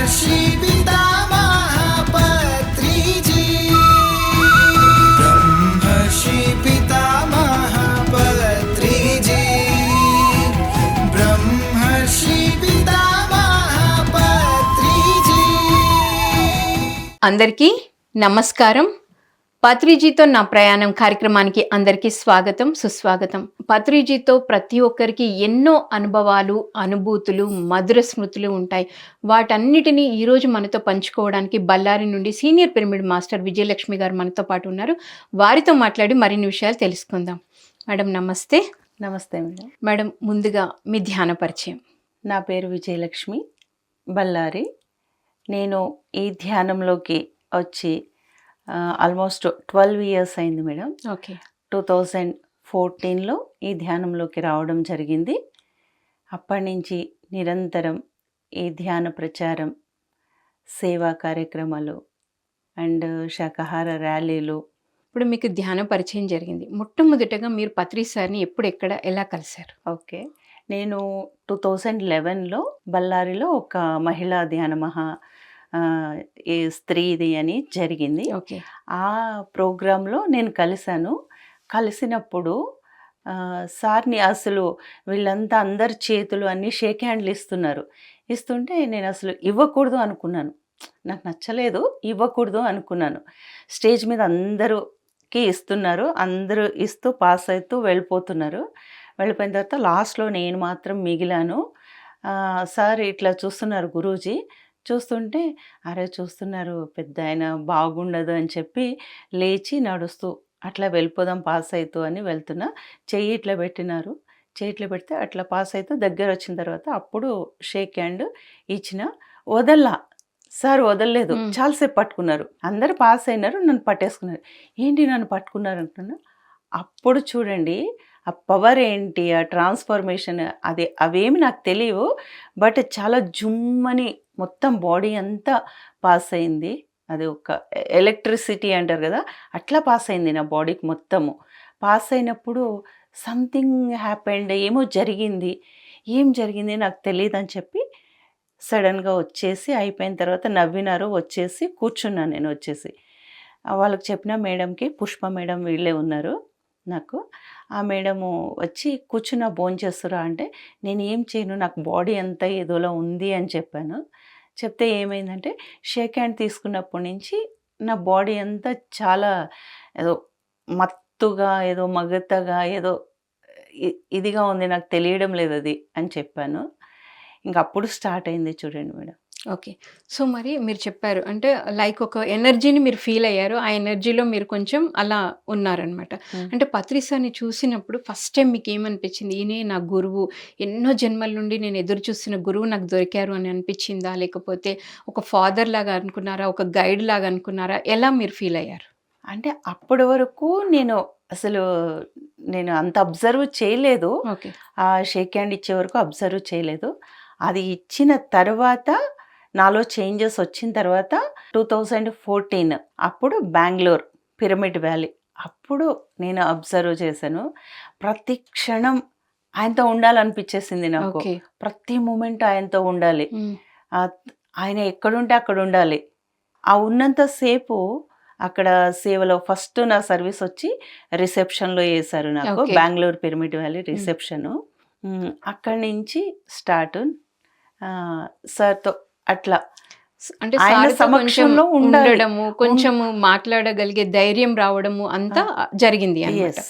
బ్రహ్మర్షి పితామహ పత్రిజీ, బ్రహ్మర్షి పితామహ పత్రిజీ, బ్రహ్మర్షి పితామహ పత్రిజీ. అందరికీ నమస్కారం. పత్రిజీతో నా ప్రయాణం కార్యక్రమానికి అందరికీ స్వాగతం, సుస్వాగతం. పత్రిజీతో ప్రతి ఒక్కరికి ఎన్నో అనుభవాలు, అనుభూతులు, మధుర స్మృతులు ఉంటాయి. వాటన్నిటినీ ఈరోజు మనతో పంచుకోవడానికి బళ్ళారి నుండి సీనియర్ పిరమిడ్ మాస్టర్ విజయలక్ష్మి గారు మనతో పాటు ఉన్నారు. వారితో మాట్లాడి మరిన్ని విషయాలు తెలుసుకుందాం. మేడం నమస్తే. నమస్తే మేడం. మేడం, ముందుగా మీ ధ్యాన పరిచయం. నా పేరు విజయలక్ష్మి, బళ్ళారి. నేను ఈ ధ్యానంలోకి వచ్చి ఆల్మోస్ట్ 12 ఇయర్స్ అయింది మేడం. ఓకే. 2014లో ఈ ధ్యానంలోకి రావడం జరిగింది. అప్పటి నుంచి నిరంతరం ఈ ధ్యాన ప్రచారం, సేవా కార్యక్రమాలు అండ్ శాకాహార ర్యాలీలు. ఇప్పుడు మీకు ధ్యాన పరిచయం జరిగింది. మొట్టమొదటగా మీరు పత్రి సార్ని ఎప్పుడు, ఎక్కడ, ఎలా కలిశారు? ఓకే, నేను 2011లో బళ్ళారిలో ఒక మహిళా ధ్యాన ఈ స్త్రీది అని జరిగింది. ఓకే. ఆ ప్రోగ్రాంలో నేను కలిసినప్పుడు సార్ని అసలు వీళ్ళంతా అందరి చేతులు అన్నీ షేక్ హ్యాండ్లు ఇస్తుంటే నేను అసలు ఇవ్వకూడదు అనుకున్నాను. నాకు నచ్చలేదు, ఇవ్వకూడదు అనుకున్నాను. స్టేజ్ మీద అందరికి ఇస్తున్నారు, అందరూ ఇస్తూ పాస్ అవుతూ వెళ్ళిపోయిన తర్వాత లాస్ట్లో నేను మాత్రం మిగిలాను. సార్ ఇట్లా చూస్తున్నారు, గురూజీ చూస్తుంటే, అరే చూస్తున్నారు పెద్ద ఆయన, బాగుండదు అని చెప్పి లేచి నడుస్తూ అట్లా వెళ్ళిపోదాం పాస్ అవుతూ అని వెళ్తున్నా. చెయ్యి ఇట్లా పెట్టినారు, చెయ్యి ఇట్లా పెడితే అట్లా పాస్ అవుతూ దగ్గర వచ్చిన తర్వాత అప్పుడు షేక్ హ్యాండ్ ఇచ్చిన. సార్ వదలలేదు, చాలాసేపు పట్టుకున్నారు. అందరు పాస్ అయినారు, నన్ను పట్టేసుకున్నారు. ఏంటి నన్ను పట్టుకున్నారు అంటున్నా. అప్పుడు చూడండి ఆ పవర్ ఏంటి, ఆ ట్రాన్స్ఫర్మేషన్, అవేమి నాకు తెలియవు. బట్ చాలా జుమ్మని మొత్తం బాడీ అంతా పాస్ అయింది. అది ఒక ఎలక్ట్రిసిటీ అంటారు కదా, అట్లా పాస్ అయింది నా బాడీకి మొత్తము. పాస్ అయినప్పుడు సంథింగ్ హ్యాపెండ్, ఏం జరిగింది నాకు తెలియదు అని చెప్పి సడన్గా వచ్చేసి అయిపోయిన తర్వాత నవ్వినారు. వచ్చేసి కూర్చున్నాను. నేను వచ్చేసి వాళ్ళకి చెప్పిన మేడంకి, పుష్ప మేడం వీళ్ళే ఉన్నారు నాకు. ఆ మేడము వచ్చి కూర్చున్న భోంచేస్తురా అంటే, నేను ఏం చేయను, నాకు బాడీ అంతా ఏదోలా ఉంది అని చెప్పాను. చెప్తే ఏమైందంటే, షేక్ హ్యాండ్ తీసుకున్నప్పటి నుంచి నా బాడీ అంతా చాలా ఏదో మత్తుగా, ఏదో మగతగా, ఏదో ఇదిగా ఉంది, నాకు తెలియడం లేదు అది అని చెప్పాను. ఇంక అప్పుడు స్టార్ట్ అయింది చూడండి మేడం. ఓకే. సో మరి మీరు చెప్పారు అంటే లైక్ ఒక ఎనర్జీని మీరు ఫీల్ అయ్యారు. ఆ ఎనర్జీలో మీరు కొంచెం అలా ఉన్నారనమాట. అంటే పత్రి సార్ని చూసినప్పుడు ఫస్ట్ టైం మీకు ఏమనిపించింది? ఈయనే నా గురువు, ఎన్నో జన్మల నుండి నేను ఎదురు చూస్తున్న గురువు నాకు దొరికారు అని అనిపించిందా? లేకపోతే ఒక ఫాదర్ లాగా అనుకున్నారా? ఒక గైడ్ లాగా అనుకున్నారా? ఎలా మీరు ఫీల్ అయ్యారు? అంటే అప్పటి వరకు నేను అంత అబ్జర్వ్ చేయలేదు. ఓకే. ఆ షేక్ హ్యాండ్ ఇచ్చే వరకు అబ్జర్వ్ చేయలేదు. అది ఇచ్చిన తర్వాత నాలో చేంజెస్ వచ్చిన తర్వాత 2014 అప్పుడు బెంగళూరు పిరమిడ్ వ్యాలీ అప్పుడు నేను అబ్జర్వ్ చేశాను. ప్రతి క్షణం ఆయనతో ఉండాలనిపించేసింది నాకు. ప్రతి మూమెంట్ ఆయనతో ఉండాలి. ఆయన ఎక్కడుంటే అక్కడ ఉండాలి. ఆ ఉన్నంతసేపు అక్కడ సేవలో ఫస్ట్ నా సర్వీస్ వచ్చి రిసెప్షన్లో వేశారు నాకు. Bengaluru pyramid valley reception. అక్కడి నుంచి స్టార్ట్ సార్తో అట్లా అంటే ఆయన సమక్షంలో ఉండడము, కొంచెం మాట్లాడగలిగే ధైర్యం రావడము అంతా జరిగింది అన్నమాట.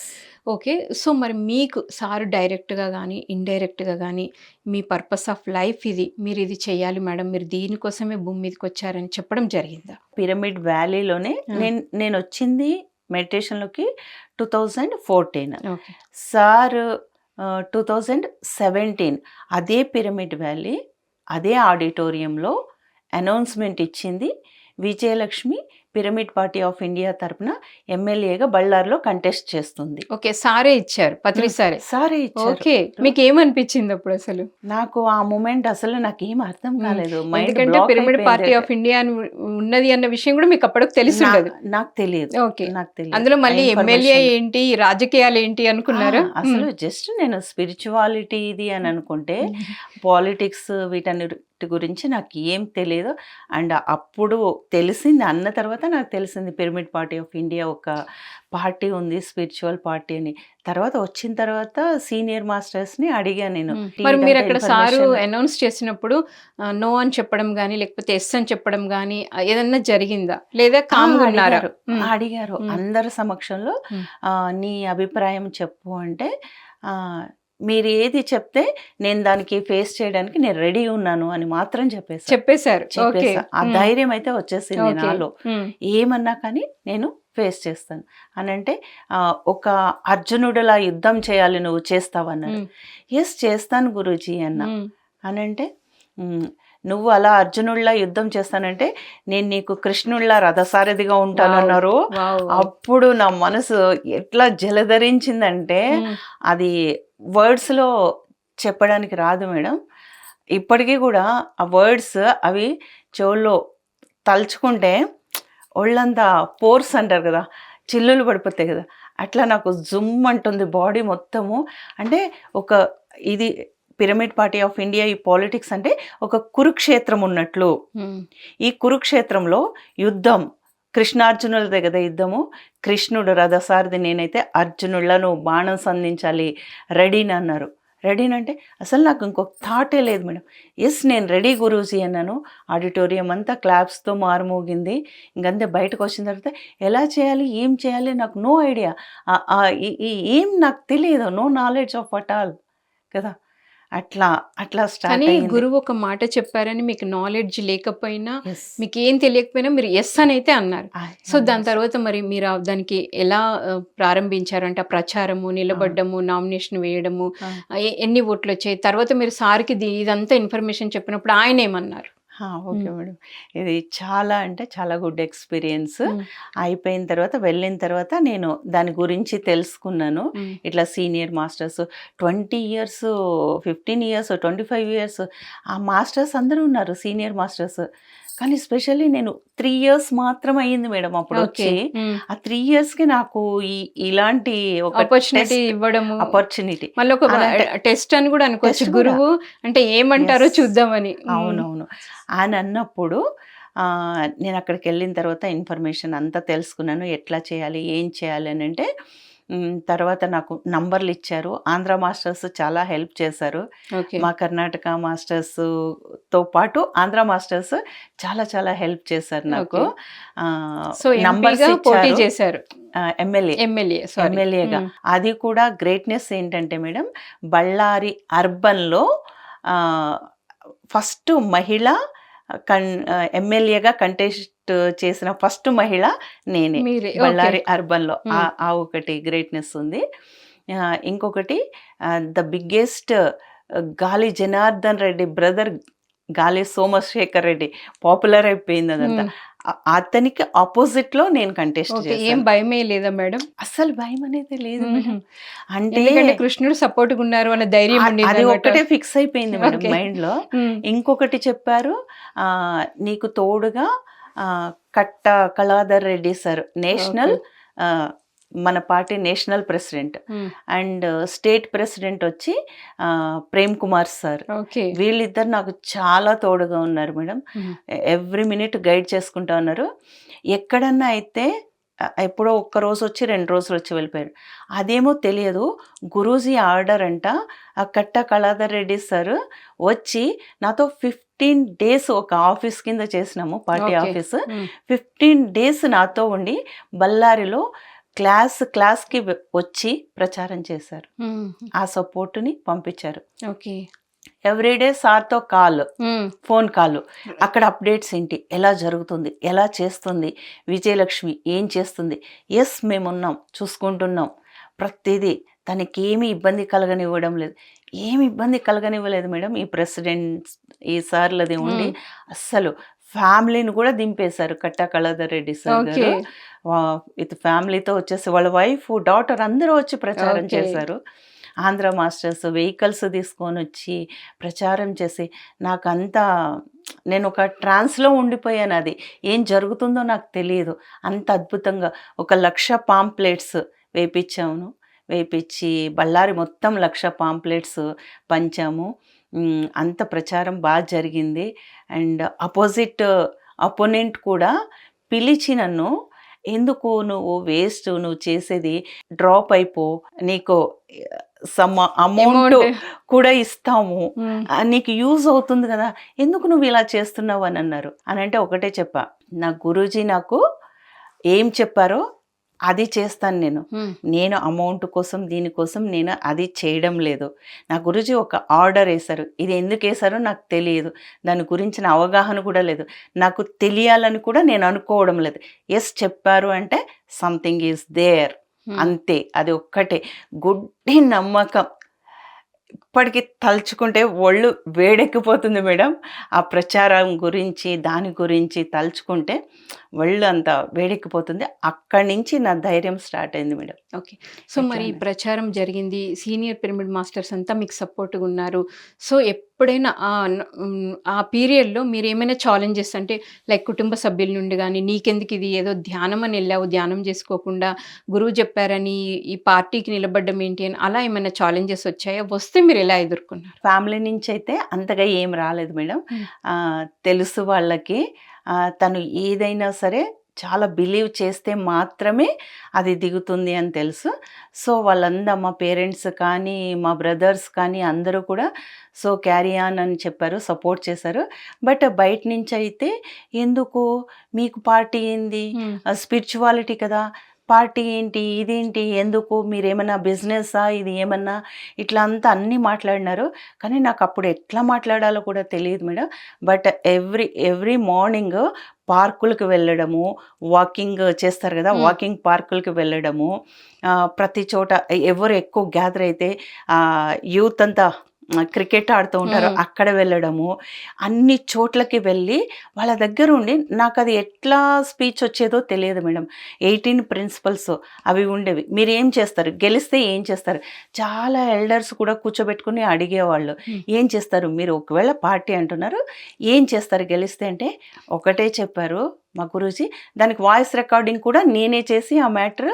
ఓకే. సో మరి మీకు సార్ డైరెక్ట్గా కానీ ఇండైరెక్ట్గా కానీ మీ పర్పస్ ఆఫ్ లైఫ్ ఇది, మీరు ఇది చేయాలి మేడం, మీరు దీనికోసమే భూమి మీదకి వచ్చారని చెప్పడం జరిగిందా? పిరమిడ్ వ్యాలీలోనే నేను వచ్చింది మెడిటేషన్లోకి 2014. సార్ 2017 అదే పిరమిడ్ వ్యాలీ అదే ఆడిటోరియంలో అనౌన్స్మెంట్ ఇచ్చింది, Vijayalakshmi pyramid party of India తరపున ఎమ్మెల్యేగా బళ్ళారిలో కంటెస్ట్ చేస్తుంది. ఓకే. సారే ఇచ్చారు. పత్రి సారే. సారే ఇచ్చారు. ఓకే. మీకు ఏమనిపించింది అప్పుడు అసలు? నాకు ఆ మూమెంట్ అసలు నాకేం అర్థం కాలేదు. మైండ్ ఎందుకంటే black pyramid party of India అని ఉన్నది అన్న విషయం కూడా మీకు అప్పటికి తెలిసి ఉండదు. నాకు తెలియదు. ఓకే. నాకు తెలియదు. అందులో మళ్ళీ ఆ ఎమ్మెల్యే information. ఏంటి, రాజకీయాలు ఏంటి అనుకున్నారా? అసలు జస్ట్ నేను స్పిరిచువాలిటీ ఇది అని అనుకుంటే పాలిటిక్స్ వీటన్నిటి గురించి నాకు ఏం తెలియదు. అండ్ అప్పుడు తెలిసింది, అన్న తర్వాత నాకు తెలిసింది పిరమిడ్ పార్టీ ఆఫ్ ఇండియా ఒక పార్టీ ఉంది, స్పిరిచువల్ పార్టీ అని. తర్వాత వచ్చిన తర్వాత సీనియర్ మాస్టర్స్ని అడిగా నేను. మరి మీరు అక్కడ సారు అనౌన్స్ చేసినప్పుడు నో అని చెప్పడం గానీ లేకపోతే ఎస్ అని చెప్పడం గానీ ఏదన్నా జరిగిందా, లేదా కామ్గా ఉన్నారా? అడిగారు అందరి సమక్షంలో నీ అభిప్రాయం చెప్పు అంటే మీరు ఏది చెప్తే నేను దానికి ఫేస్ చేయడానికి నేను రెడీ ఉన్నాను అని మాత్రం చెప్పేశారు. ఆ ధైర్యం అయితే వచ్చేసింది నాలో. ఏమన్నా కానీ నేను ఫేస్ చేస్తాను అని అంటే ఒక అర్జునుడిలా యుద్ధం చేయాలి, నువ్వు చేస్తావన్నారు. ఎస్ చేస్తాను గురూజీ అన్న అని అంటే నువ్వు అలా అర్జునుడిలా యుద్ధం చేస్తానంటే నేను నీకు కృష్ణుడిలా రథసారథిగా ఉంటానన్నారు. అప్పుడు నా మనసు ఎట్లా జలధరించిందంటే అది వర్డ్స్లో చెప్పడానికి రాదు మేడం. ఇప్పటికీ కూడా ఆ వర్డ్స్ అవి చెవుల్లో తలుచుకుంటే ఒళ్ళంతా పోర్స్ అంటారు కదా, చిల్లులు పడిపోతాయి కదా, అట్లా నాకు జుమ్ అంటుంది బాడీ మొత్తము. అంటే ఒక ఇది పిరమిడ్ పార్టీ ఆఫ్ ఇండియా, ఈ పాలిటిక్స్ అంటే ఒక కురుక్షేత్రం ఉన్నట్లు. ఈ కురుక్షేత్రంలో యుద్ధం, కృష్ణార్జునులదే కదా యుద్ధము. కృష్ణుడు రథసారథి, నేనైతే అర్జునుడిలా నువ్వు బాణం సంధించాలి, రెడీని అన్నారు. రెడీనంటే అసలు నాకు ఇంకొక థాటే లేదు మేడం. ఎస్ నేను రెడీ గురూజీ అన్నాను. ఆడిటోరియం అంతా క్లాప్స్తో మారుమోగింది. ఇంకంతే బయటకు వచ్చిన తర్వాత ఎలా చేయాలి, ఏం చేయాలి నాకు నో ఐడియా. ఏం నాకు తెలియదు, no knowledge of at all కదా. అట్లా స్టార్ట్ అయ్యింది. గురువు ఒక మాట చెప్పారని మీకు నాలెడ్జ్ లేకపోయినా, మీకు ఏం తెలియకపోయినా మీరు ఎస్ అని అయితే అన్నారు. సో దాని తర్వాత మరి మీరు దానికి ఎలా ప్రారంభించారు అంటే ప్రచారము, నిలబడ్డము, నామినేషన్ వేయడము, ఎన్ని ఓట్లు వచ్చాయి, తర్వాత మీరు సార్కి ఇదంతా ఇన్ఫర్మేషన్ చెప్పినప్పుడు ఆయన ఏమన్నారు? ఓకే మేడం, ఇది చాలా అంటే చాలా గుడ్ ఎక్స్పీరియన్స్. అయిపోయిన తర్వాత వెళ్ళిన తర్వాత నేను దాని గురించి తెలుసుకున్నాను. ఇట్లా senior masters 20 years, 15 years, 25 years ఆ మాస్టర్స్ అందరూ ఉన్నారు, సీనియర్ మాస్టర్స్. కానీ స్పెషల్లీ నేను 3 years మాత్రం అయ్యింది మేడం అప్పుడు వచ్చి. ఆ 3 yearsకి నాకు ఇలాంటి ఒక ఆపర్చునిటీ ఇవ్వడము, ఆపర్చునిటీ మళ్ళీ ఒక టెస్ట్ అని కూడా అనుకోవచ్చు. గురువు అంటే ఏమంటారో చూద్దామని. అవునవును అని అన్నప్పుడు నేను అక్కడికి వెళ్ళిన తర్వాత ఇన్ఫర్మేషన్ అంతా తెలుసుకున్నాను, ఎట్లా చేయాలి, ఏం చేయాలి అని. అంటే తర్వాత నాకు నంబర్లు ఇచ్చారు. ఆంధ్ర మాస్టర్స్ చాలా హెల్ప్ చేశారు. మా కర్ణాటక మాస్టర్స్తో పాటు ఆంధ్ర మాస్టర్స్ చాలా చాలా హెల్ప్ చేశారు నాకు. నంబర్స్ చేశారు ఎమ్మెల్యేగా. అది కూడా గ్రేట్నెస్ ఏంటంటే మేడం, బళ్ళారి అర్బన్లో ఫస్ట్ మహిళ ఎమ్మెల్యేగా కంటెస్ట్ చేసిన ఫస్ట్ మహిళ నేనే బళ్ళారి అర్బన్లో. ఆ ఒకటి గ్రేట్నెస్ ఉంది. ఇంకొకటి ద బిగ్గెస్ట్ గాలి జనార్దన్ రెడ్డి బ్రదర్ గాలి సోమశేఖర్ రెడ్డి పాపులర్ అయిపోయింది అదంతా. అతనికి ఆపోజిట్ లో నేను కంటెస్ట్ చేశాను. ఏం భయమే లేదా మేడం? అసలు భయం అనేది లేదు మేడం. అంటే కృష్ణుడు సపోర్ట్ ఉన్నారు అనే ధైర్యం అది ఒకటే ఫిక్స్ అయిపోయింది మేడం మైండ్ లో. ఇంకొకటి చెప్పారు, నీకు తోడుగా కట్ట కళాధర్ రెడ్డి సార్, నేషనల్ మన party national president, and state president వచ్చి ప్రేమ్ కుమార్ సార్. వీళ్ళిద్దరు నాకు చాలా తోడుగా ఉన్నారు మేడం. ఎవ్రీ మినిట్ గైడ్ చేసుకుంటా ఉన్నారు. ఎక్కడన్నా అయితే ఎప్పుడో ఒక్క రోజు వచ్చి 2 రోజులు వచ్చి వెళ్ళిపోయారు. అదేమో తెలియదు, గురూజీ ఆర్డర్ అంట. ఆ కట్ట కళాధర్ రెడ్డి సార్ వచ్చి నాతో 15 days ఒక ఆఫీస్ కింద చేసినాము, పార్టీ ఆఫీస్. 15 days నాతో ఉండి బళ్ళారిలో క్లాస్కి వచ్చి ప్రచారం చేశారు. ఆ సపోర్ట్ని పంపించారు. ఎవ్రీడే సార్తో ఫోన్ కాల్, అక్కడ అప్డేట్స్ ఏంటి, ఎలా జరుగుతుంది, ఎలా చేస్తుంది విజయలక్ష్మి, ఏం చేస్తుంది. ఎస్ మేమున్నాం, చూసుకుంటున్నాం ప్రతిదీ. తనకి ఏమి ఇబ్బంది కలగనివ్వడం లేదు, ఏమి ఇబ్బంది కలగనివ్వలేదు మేడం. ఈ ప్రెసిడెంట్ ఈ సార్లది ఉండి అస్సలు ఫ్యామిలీని కూడా దింపేశారు కట్టా కళాధర్ రెడ్డి సార్ ఓకే. గారు. విత్ ఫ్యామిలీతో వచ్చేసి వాళ్ళ వైఫ్, డాటర్ అందరూ వచ్చి ప్రచారం ఓకే. చేశారు. ఆంధ్ర మాస్టర్స్ వెహికల్స్ తీసుకొని వచ్చి ప్రచారం చేసి నాకంతా నేను ఒక ట్రాన్స్లో ఉండిపోయాను. అది ఏం జరుగుతుందో నాకు తెలియదు. అంత అద్భుతంగా 1,00,000 పాంప్లెట్స్ వేయించాము. వేయించి బళ్ళారి మొత్తం 1,00,000 పాంప్లెట్స్ పంచాము. అంత ప్రచారం బాగా జరిగింది. అండ్ అపోనెంట్ కూడా పిలిచి నన్ను, ఎందుకు నువ్వు వేస్ట్, నువ్వు చేసేది డ్రాప్ అయిపో, నీకు సమ్ అమౌంట్ అమౌంట్. కూడా ఇస్తాము, హ్మ్. నీకు యూజ్ అవుతుంది కదా, ఎందుకు నువ్వు ఇలా చేస్తున్నావు అని అన్నారు. అని అంటే ఒకటే చెప్పా, నా గురూజీ నాకు ఏం చెప్పారో అది చేస్తాను నేను. హ్మ్. నేను అమౌంట్ కోసం దీనికోసం నేను అది చేయడం లేదు. నా గురూజీ ఒక ఆర్డర్ వేశారు. ఇది ఎందుకు వేశారో నాకు తెలియదు. దాని గురించిన అవగాహన కూడా లేదు. నాకు తెలియాలని కూడా నేను అనుకోవడం లేదు. ఎస్ చెప్పారు అంటే సంథింగ్ ఈజ్ దేర్, హ్మ్. అంతే. అది ఒక్కటే గుడ్డి నమ్మకం. ఇప్పటికి తలుచుకుంటే ఒళ్ళు వేడెక్కిపోతుంది మేడం. ఆ ప్రచారం గురించి దాని గురించి తలుచుకుంటే ఒళ్ళు అంత వేడెక్కిపోతుంది. అక్కడి నుంచి నా ధైర్యం స్టార్ట్ అయింది మేడం. ఓకే. సో మరి ఈ ఎట్లా ప్రచారం జరిగింది. సీనియర్ పిరమిడ్ మాస్టర్స్ అంతా మీకు సపోర్ట్‌గా ఉన్నారు. సో ఎప్పుడైనా ఆ పీరియడ్‌లో మీరేమైనా ఛాలెంజెస్ అంటే లైక్ కుటుంబ సభ్యుల నుండి గాని, నీకెందుకు ఇది ఏదో ధ్యానం అని ఎళ్ళావు, ధ్యానం చేసుకోకుండా గురువు చెప్పారని ఈ పార్టీకి నిలబడ్డం ఏంటి అని అలా ఏమైనా ఛాలెంజెస్ వచ్చాయా? వస్తే మీరు ఎలా ఎదుర్కొన్నారు? ఫ్యామిలీ నుంచి అయితే అంతగా ఏం రాలేదు మేడం. హ్మ్. తెలుసు వాళ్ళకి. తను ఏదైనా సరే చాలా బిలీవ్ చేస్తే మాత్రమే అది దిగుతుంది అని తెలుసు. సో వాళ్ళందరూ మా పేరెంట్స్ కానీ, మా బ్రదర్స్ కానీ అందరూ కూడా సో క్యారీ ఆన్ అని చెప్పారు, సపోర్ట్ చేశారు. బట్ బయట నుంచి అయితే ఎందుకు మీకు పార్టీ ఏంది, హ్మ్. స్పిరిచువాలిటీ కదా, పార్టీ ఏంటి, ఇదేంటి, ఎందుకు, మీరేమన్నా బిజినెస్సా, ఇది ఏమన్నా, ఇట్లా అంతా అన్నీ మాట్లాడినారు. కానీ నాకు అప్పుడు ఎట్లా మాట్లాడాలో కూడా తెలియదు మేడం. బట్ ఎవ్రీ మార్నింగ్ పార్కులకు వెళ్ళడము, వాకింగ్ చేస్తారు కదా, హ్మ్. వాకింగ్ పార్కులకు వెళ్ళడము, ప్రతి చోట ఎవరు ఎక్కువ గ్యాదర్ అయితే యూత్ అంతా క్రికెట్ ఆడుతూ ఉంటారు, హ్మ్. అక్కడ వెళ్ళడము, అన్ని చోట్లకి వెళ్ళి వాళ్ళ దగ్గర ఉండి నాకు అది ఎట్లా స్పీచ్ వచ్చేదో తెలియదు మేడం. 18 ప్రిన్సిపల్స్ అవి ఉండేవి. మీరు ఏం చేస్తారు, గెలిస్తే ఏం చేస్తారు, చాలా ఎల్డర్స్ కూడా కూర్చోబెట్టుకుని అడిగేవాళ్ళు, హ్మ్. ఏం చేస్తారు మీరు, ఒకవేళ పార్టీ అంటున్నారు ఏం చేస్తారు గెలిస్తే అంటే ఒకటే చెప్పారు మా గురూజీ. దానికి వాయిస్ రికార్డింగ్ కూడా నేనే చేసి ఆ మ్యాటర్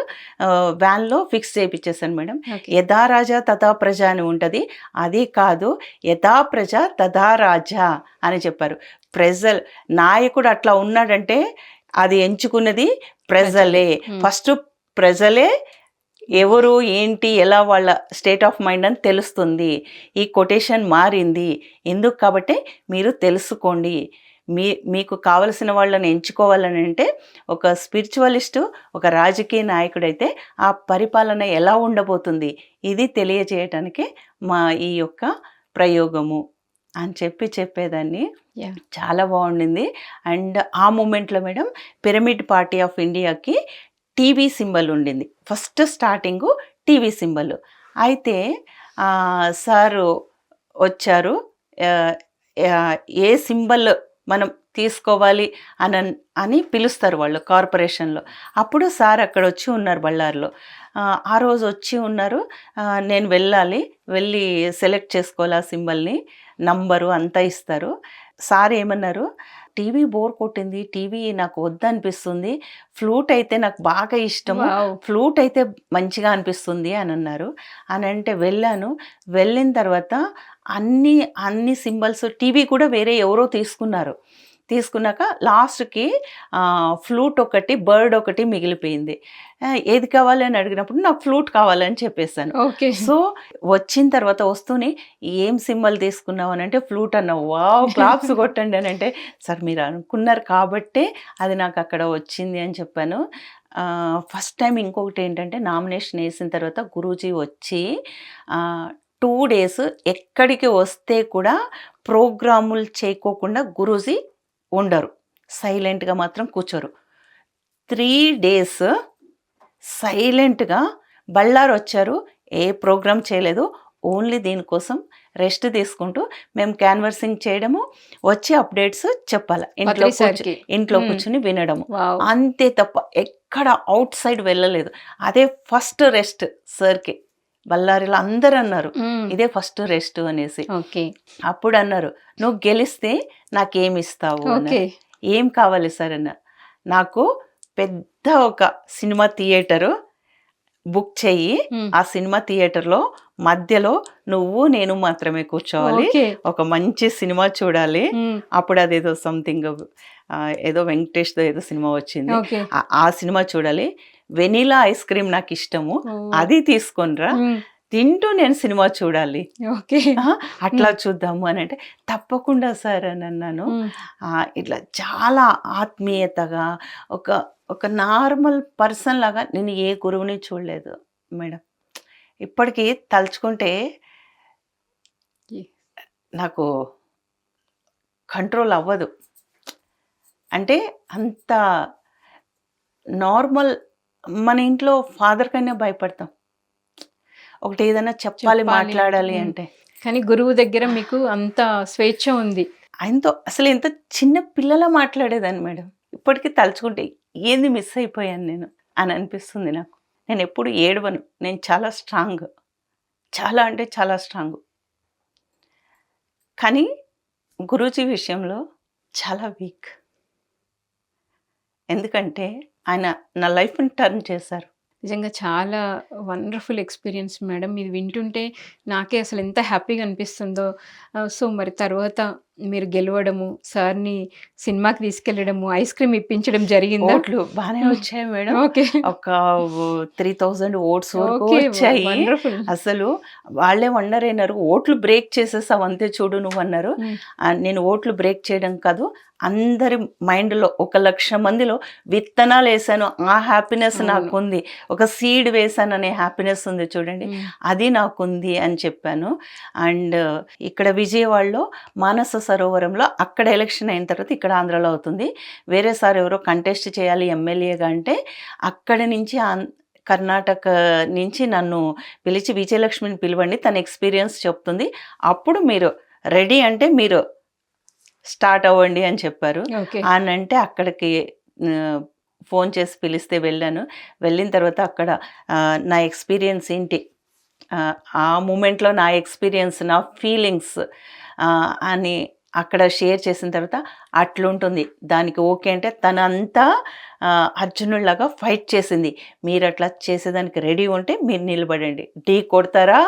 వ్యాన్లో ఫిక్స్ చేయించేసాను మేడం. ఓకే. యథా రాజా తథా ప్రజ అని ఉంటుంది, అది కాదు, యథా ప్రజ తథా రాజా అని చెప్పారు. నాయకుడు అట్లా ఉన్నాడంటే అది ఎంచుకున్నది ప్రజలే. హ్మ్. ఫస్ట్ ప్రజలే ఎవరు ఏంటి ఎలా వాళ్ళ స్టేట్ ఆఫ్ మైండ్ అని తెలుస్తుంది. ఈ కొటేషన్ మారింది ఎందుకు కాబట్టి మీరు తెలుసుకోండి. మీకు కావలసిన వాళ్ళని ఎంచుకోవాలని అంటే ఒక స్పిరిచువలిస్టు, ఒక రాజకీయ నాయకుడైతే ఆ పరిపాలన ఎలా ఉండబోతుంది ఇది తెలియజేయటానికి మా ఈ యొక్క ప్రయోగము అని చెప్పేదాన్ని. యాహ్! చాలా బాగుండింది. అండ్ ఆ మూమెంట్లో మేడం పిరమిడ్ పార్టీ ఆఫ్ ఇండియాకి టీవీ సింబల్ ఉండింది. ఫస్ట్ స్టార్టింగు టీవీ సింబల్ అయితే సారు వచ్చారు. ఏ సింబల్ మనం తీసుకోవాలి అని పిలుస్తారు వాళ్ళు కార్పొరేషన్లో. అప్పుడు సార్ అక్కడ వచ్చి ఉన్నారు బళ్ళారిలో. ఆ రోజు వచ్చి ఉన్నారు. నేను వెళ్ళి సెలెక్ట్ చేసుకోవాలి ఆ సింబల్ని, నంబరు అంతా ఇస్తారు. సార్ ఏమన్నారు, టీవీ బోర్ కొట్టింది, టీవీ నాకు వద్దనిపిస్తుంది, ఫ్లూట్ అయితే నాకు బాగా ఇష్టము, వావ్! ఫ్లూట్ అయితే మంచిగా అనిపిస్తుంది అని అన్నారు. అని అంటే వెళ్ళిన తర్వాత అన్ని సింబల్స్, టీవీ కూడా వేరే ఎవరో తీసుకున్నాక లాస్ట్కి ఫ్లూట్ ఒకటి, బర్డ్ ఒకటి మిగిలిపోయింది. ఏది కావాలి అని అడిగినప్పుడు నాకు ఫ్లూట్ కావాలని చెప్పేశాను. ఓకే. సో వచ్చిన తర్వాత వస్తూనే ఏం సింబల్ తీసుకున్నావు అని అంటే ఫ్లూట్ అన్నావు. వావ్, క్లాప్స్ కొట్టండి అని అంటే, సార్ మీరు అనుకున్నారు కాబట్టే అది నాకు అక్కడ వచ్చింది అని చెప్పాను. ఫస్ట్ టైం ఇంకొకటి ఏంటంటే నామినేషన్ వేసిన తర్వాత గురూజీ వచ్చి 2 days ఎక్కడికి వస్తే కూడా ప్రోగ్రాములు చేయకోకుండా గురూజీ ఉండరు, సైలెంట్గా మాత్రం కూర్చోరు. 3 days సైలెంట్గా బళ్ళారు వచ్చారు, ఏ ప్రోగ్రామ్ చేయలేదు, ఓన్లీ దీనికోసం రెస్ట్ తీసుకుంటూ మేము క్యాన్వర్సింగ్ చేయడము, వచ్చి అప్డేట్స్ చెప్పాలి, పత్రి సార్కి. ఇంట్లో మ్మ్. కూర్చుని వినడము, వావ్. అంతే తప్ప ఎక్కడ అవుట్ సైడ్ వెళ్ళలేదు. అదే ఫస్ట్ రెస్ట్ సార్కి. బళ్ళారిలో అందరు అన్నారు మ్మ్. ఇదే ఫస్ట్ రెస్ట్ అనేసి. ఓకే. అప్పుడు అన్నారు, నువ్వు గెలిస్తే నాకేమి ఇస్తావు ఓకే. అన్నారు. ఏం కావాలి సార్ అన్న, నాకు పెద్ద ఒక సినిమా థియేటరు బుక్ చెయ్యి, మ్మ్. ఆ సినిమా థియేటర్లో మధ్యలో నువ్వు నేను మాత్రమే కూర్చోవాలి, ఓకే. ఒక మంచి సినిమా చూడాలి. మ్మ్. అప్పుడు అదేదో సంథింగ్ ఏదో వెంకటేష్తో ఏదో సినిమా వచ్చింది, ఓకే. ఆ సినిమా చూడాలి. వెనీలా ఐస్ క్రీమ్ నాకు ఇష్టము, ఓ. అది తీసుకొనిరా, మ్మ్. తింటూ నేను సినిమా చూడాలి. ఓకే. అట్లా చూద్దాము అని అంటే తప్పకుండా సార్ అని అన్నాను. మ్మ్. ఇట్లా చాలా ఆత్మీయతగా ఒక ఒక నార్మల్ పర్సన్ లాగా నేను ఏ గురువుని చూడలేదు మేడం. ఇప్పటికీ తలుచుకుంటే ఏ- నాకు కంట్రోల్ అవ్వదు. అంటే అంత నార్మల్. మన ఇంట్లో ఫాదర్ కన్నా భయపడతాం, ఒకటి ఏదైనా చెప్పాలి చెప్పాలి. మాట్లాడాలి మ్మ్. అంటే. కానీ గురువు దగ్గర మీకు అంత స్వేచ్ఛ ఉంది. ఆయనతో అసలు ఎంత చిన్న పిల్లలా మాట్లాడేదాన్ని మేడం. ఇప్పటికీ తలుచుకుంటే ఏంది మిస్ అయిపోయాను నేను అని అనిపిస్తుంది నాకు. నేను ఎప్పుడు ఏడవను, నేను చాలా స్ట్రాంగ్, చాలా అంటే చాలా స్ట్రాంగ్. కానీ గురూజీ విషయంలో చాలా వీక్. ఎందుకంటే ఆయన నా లైఫ్ని టర్న్ చేశారు. నిజంగా చాలా వండర్ఫుల్ ఎక్స్పీరియన్స్ మేడం. ఇది వింటుంటే నాకే అసలు ఎంత హ్యాపీగా అనిపిస్తుందో. సో మరి తర్వాత మీరు గెలవడము, సార్ని సినిమాకి తీసుకెళ్ళడము, ఐస్ క్రీమ్ ఇప్పించడం జరిగిందా? ఓట్లు బాగానే వచ్చాయి మేడం. ఓకే. ఒక 3000 ఓట్స్ వరకు ఓకే. వచ్చాయి. వండర్ఫుల్. అసలు వాళ్ళే వండర్ అయినారు, ఓట్లు బ్రేక్ చేసేసావు అంతే చూడు నువ్వు అన్నారు. నేను ఓట్లు బ్రేక్ చేయడం కాదు, అందరి మైండ్లో 1,00,000 మందిలో విత్తనాలు వేసాను, ఆ హ్యాపీనెస్ నాకు ఉంది. ఒక సీడ్ వేసాను అనే హ్యాపీనెస్ ఉంది చూడండి, అది నాకుంది అని చెప్పాను. అండ్ ఇక్కడ విజయవాడలో మానస సరోవరంలో అక్కడ ఎలక్షన్ అయిన తర్వాత ఇక్కడ ఆంధ్రాలో అవుతుంది. వేరే సార్ ఎవరో కంటెస్ట్ చేయాలి ఎమ్మెల్యేగా అంటే అక్కడి నుంచి కర్ణాటక నుంచి నన్ను పిలిచి విజయలక్ష్మిని పిలవండి, తన ఎక్స్పీరియన్స్ చెప్తుంది, అప్పుడు మీరు రెడీ అంటే మీరు స్టార్ట్ అవ్వండి అని చెప్పారు. ఓకే. అని అంటే అక్కడికి ఫోన్ చేసి పిలిస్తే వెళ్ళాను. వెళ్ళిన తర్వాత అక్కడ నా ఎక్స్పీరియన్స్ ఏంటి, ఆ మూమెంట్లో నా ఎక్స్పీరియన్స్, నా ఫీలింగ్స్ అని అక్కడ షేర్ చేసిన తర్వాత అట్లుంటుంది. దానికి ఓకే అంటే తనంతా అర్జునుడిలాగా ఫైట్ చేసింది. మీరు అట్లా చేసేదానికి రెడీ ఉంటే మీరు నిలబడండి, ఢీ కొడతారా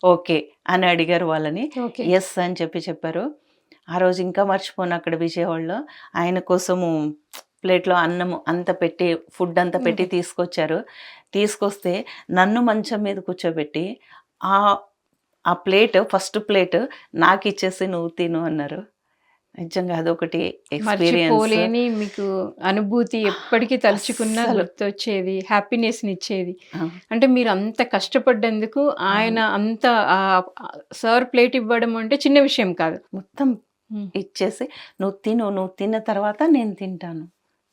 ఓకే అని అడిగారు వాళ్ళని. ఓకే. ఎస్ అని చెప్పారు. ఆ రోజు ఇంకా మర్చిపోను, అక్కడ విజయవాడలో ఆయన కోసము ప్లేట్లో అన్నము అంత పెట్టి, ఫుడ్ అంతా పెట్టి తీసుకొచ్చారు. తీసుకొస్తే నన్ను మంచం మీద కూర్చోబెట్టి ఆ ప్లేట్, ఫస్ట్ ప్లేట్ నాకు ఇచ్చేసి నువ్వు తిను అన్నారు. నిజంగా అదొకటి ఎక్స్పీరియన్స్. మర్చిపోలేని మీకు అనుభూతి, ఎప్పటికీ తలుచుకున్నా అస్సలు. గుర్తొచ్చేది, హ్యాపీనెస్ని ఇచ్చేది. అంటే మీరు అంత కష్టపడ్డందుకు ఆయన అంత సార్ ప్లేట్ ఇవ్వడం అంటే చిన్న విషయం కాదు. మొత్తం ఇచ్చేసి నువ్వు తిను, నువ్వు తిన్న తర్వాత నేను తింటాను,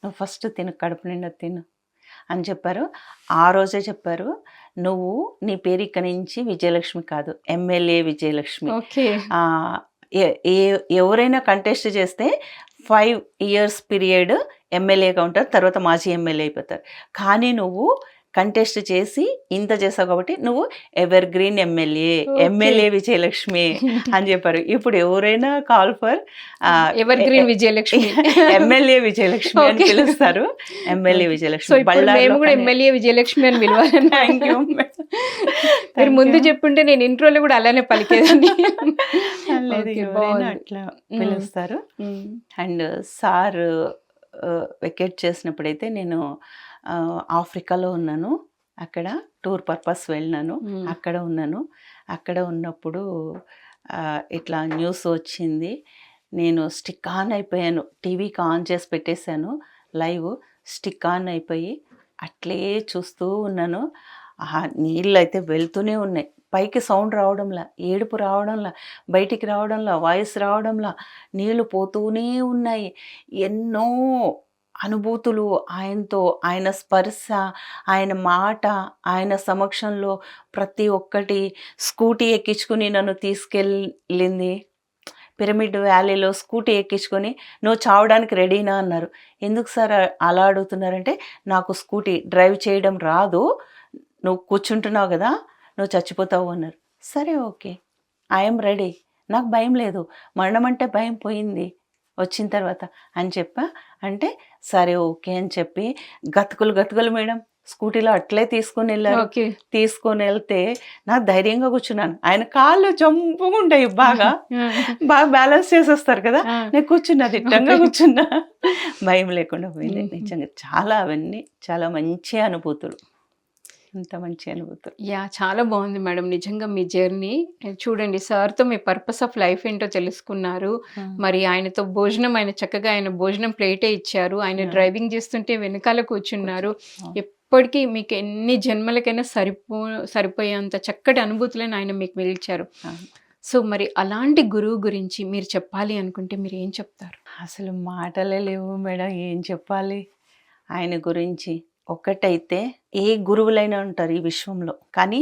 నువ్వు ఫస్ట్ తిను, కడుపు నిండా తిను అని చెప్పారు. ఆ రోజే చెప్పారు, నువ్వు నీ పేరు ఇక్కడి నుంచి విజయలక్ష్మి కాదు, ఎమ్మెల్యే విజయలక్ష్మి. ఓకే. ఎవరైనా కంటెస్ట్ చేస్తే 5 years పీరియడ్ ఎమ్మెల్యేగా ఉంటారు, తర్వాత మాజీ ఎమ్మెల్యే అయిపోతారు. కానీ నువ్వు కంటెస్ట్ చేసి ఇంత చేసావు కాబట్టి నువ్వు ఎవర్ గ్రీన్ ఎమ్మెల్యే విజయలక్ష్మి అని చెప్పారు. ఇప్పుడు ఎవరైనా call for ever green Vijayalakshmi, MLA Vijayalakshmi అని పిలుస్తారు. MLA so Vijayalakshmi. ఇప్పుడు మేము కూడా ఎమ్మెల్యే విజయలక్ష్మి అని పిలవాలని. Thank you. మీరు ముందు చెప్పుంటే నేను ఇంట్రోలో కూడా అలానే పలికేదాన్ని. ఓకే, బాగుంది. అట్లా పిలుస్తారు. అండ్ సార్ వెకేట్ చేసినప్పుడైతే నేను ఆఫ్రికాలో ఉన్నాను, అక్కడ టూర్ పర్పస్ వెళ్ళినాను, అక్కడ ఉన్నాను. అక్కడ ఉన్నప్పుడు ఇట్లా న్యూస్ వచ్చింది, నేను స్టిక్ ఆన్ అయిపోయాను, టీవీకి ఆన్ చేసి పెట్టేశాను, లైవ్ స్టిక్ ఆన్ అయిపోయి అట్లే చూస్తూ ఉన్నాను. నీళ్ళు అయితే వెళ్తూనే ఉన్నాయి, పైకి సౌండ్ రావడంలా, ఏడుపు రావడంలా, బయటికి రావడంలా, వాయిస్ రావడంలా, నీళ్లు పోతూనే ఉన్నాయి. ఎన్నో అనుభూతులు ఆయనతో, ఆయన స్పర్శ, ఆయన మాట, ఆయన సమక్షంలో ప్రతి ఒక్కటి స్కూటీ ఎక్కించుకుని నన్ను తీసుకెళ్ళింది. పిరమిడ్ వ్యాలీలో స్కూటీ ఎక్కించుకొని "నువ్వు చావడానికి రెడీనా" అన్నారు. "ఎందుకు సార్ అలా అడుగుతున్నారంటే, నాకు స్కూటీ డ్రైవ్ చేయడం రాదు. నువ్వు కూర్చుంటున్నావు కదా, నువ్వు చచ్చిపోతావు" అన్నారు. సరే ఓకే, ఐఎమ్ రెడీ. నాకు భయం లేదు. మరణం అంటే భయం పోయింది వచ్చిన తర్వాత అని చెప్పా. అంటే సరే ఓకే అని చెప్పి గతుకులు మేడం స్కూటీలో అట్లే తీసుకొని వెళ్ళారు. ఓకే. తీసుకొని వెళ్తే నాకు ధైర్యంగా కూర్చున్నాను. ఆయన కాళ్ళు జంపుగా ఉంటాయి బాగా బాగా బ్యాలెన్స్ చేసేస్తారు కదా. నేను కూర్చున్నా, దిట్టంగా కూర్చున్నా, భయం లేకుండా పోయింది. నిజంగా చాలా అవన్నీ చాలా మంచి అనుభూతులు, అంత మంచి అనుభూతులు. చాలా బాగుంది మేడం. నిజంగా మీ జర్నీ చూడండి, సార్తో మీ పర్పస్ ఆఫ్ లైఫ్ ఏంటో తెలుసుకున్నారు. మరి ఆయనతో భోజనం, ఆయన చక్కగా ఆయన భోజనం ప్లేటే ఇచ్చారు. ఆయన డ్రైవింగ్ చేస్తుంటే వెనకాల కూర్చున్నారు. ఎప్పటికీ మీకు ఎన్ని జన్మలకైనా సరిపోయేంత చక్కటి అనుభూతులను ఆయన మీకు మిగిల్చారు. సో మరి అలాంటి గురువు గురించి మీరు చెప్పాలి అనుకుంటే మీరు ఏం చెప్తారు? అసలు మాటలే లేవు మేడం, ఏం చెప్పాలి ఆయన గురించి. ఒకటైతే ఏ గురువులైనా ఉంటారు ఈ విశ్వంలో, కానీ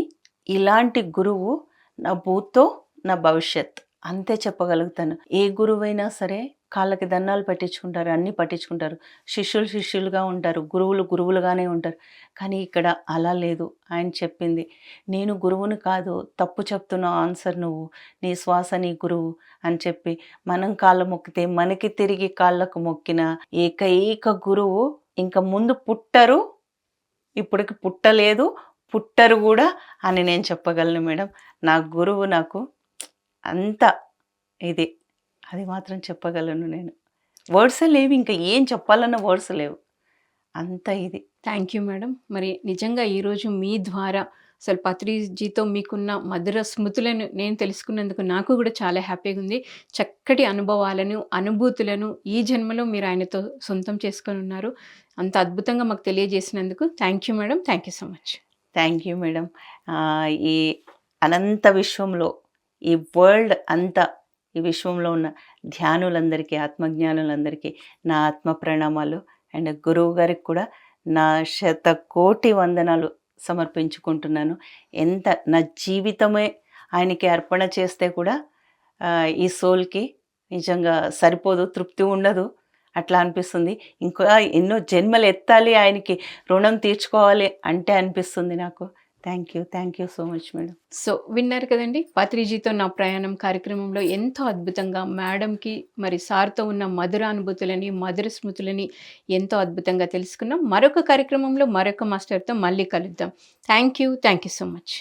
ఇలాంటి గురువు నా భూతో నా భవిష్యత్, అంతే చెప్పగలుగుతాను. ఏ గురువైనా సరే కాళ్ళకి దండాలు పట్టించుకుంటారు, అన్నీ పట్టించుకుంటారు, శిష్యులుగా ఉంటారు, గురువులుగానే ఉంటారు. కానీ ఇక్కడ అలా లేదు. ఆయన చెప్పింది, నేను గురువుని కాదు, తప్పు చెప్తున్నావు ఆన్సర్ నువ్వు, నీ శ్వాస నీ గురువు అని చెప్పి మనం కాళ్ళ మొక్కితే మనకి తిరిగి కాళ్ళకు మొక్కిన ఏకైక గురువు ఇంకా ముందు పుట్టరు, ఇప్పటికి పుట్టలేదు, పుట్టరు కూడా అని నేను చెప్పగలను మేడం. నా గురువు నాకు అంత ఇది, అది మాత్రం చెప్పగలను నేను. వర్డ్సే లేవు, ఇంకా ఏం చెప్పాలన్న వర్డ్స్ లేవు, అంత ఇది. Thank you madam. మరి నిజంగా ఈరోజు మీ ద్వారా అసలు పత్రిజీతో మీకున్న మధుర స్మృతులను నేను తెలుసుకున్నందుకు నాకు కూడా చాలా హ్యాపీగా ఉంది. చక్కటి అనుభవాలను, అనుభూతులను ఈ జన్మలో మీరు ఆయనతో సొంతం చేసుకొని ఉన్నారు. అంత అద్భుతంగా మాకు తెలియజేసినందుకు thank you madam. Thank you so much. Thank you madam. ఈ అనంత విశ్వంలో, ఈ వరల్డ్ అంతా, ఈ విశ్వంలో ఉన్న ధ్యానులందరికీ, ఆత్మజ్ఞానులందరికీ నా ఆత్మ ప్రణామాలు. అండ్ గురువు గారికి కూడా నా 100,000,000 వందనాలు సమర్పించుకుంటున్నాను. ఎంత నా జీవితమే ఆయనకి అర్పణ చేస్తే కూడా ఈ సోల్కి నిజంగా సరిపోదు, తృప్తి ఉండదు, అట్లా అనిపిస్తుంది. ఇంకా ఎన్నో జన్మలు ఎత్తాలి, ఆయనకి రుణం తీర్చుకోవాలి అంటే అనిపిస్తుంది నాకు. Thank you so much madam. So విన్నారు కదండి, పత్రిజీతో నా ప్రయాణం కార్యక్రమంలో ఎంతో అద్భుతంగా మేడంకి మరి సార్తో ఉన్న మధుర అనుభూతులని, మధుర స్మృతులని ఎంతో అద్భుతంగా తెలుసుకున్నాం. మరొక కార్యక్రమంలో మరొక మాస్టర్తో మళ్ళీ కలుద్దాం. Thank you so much.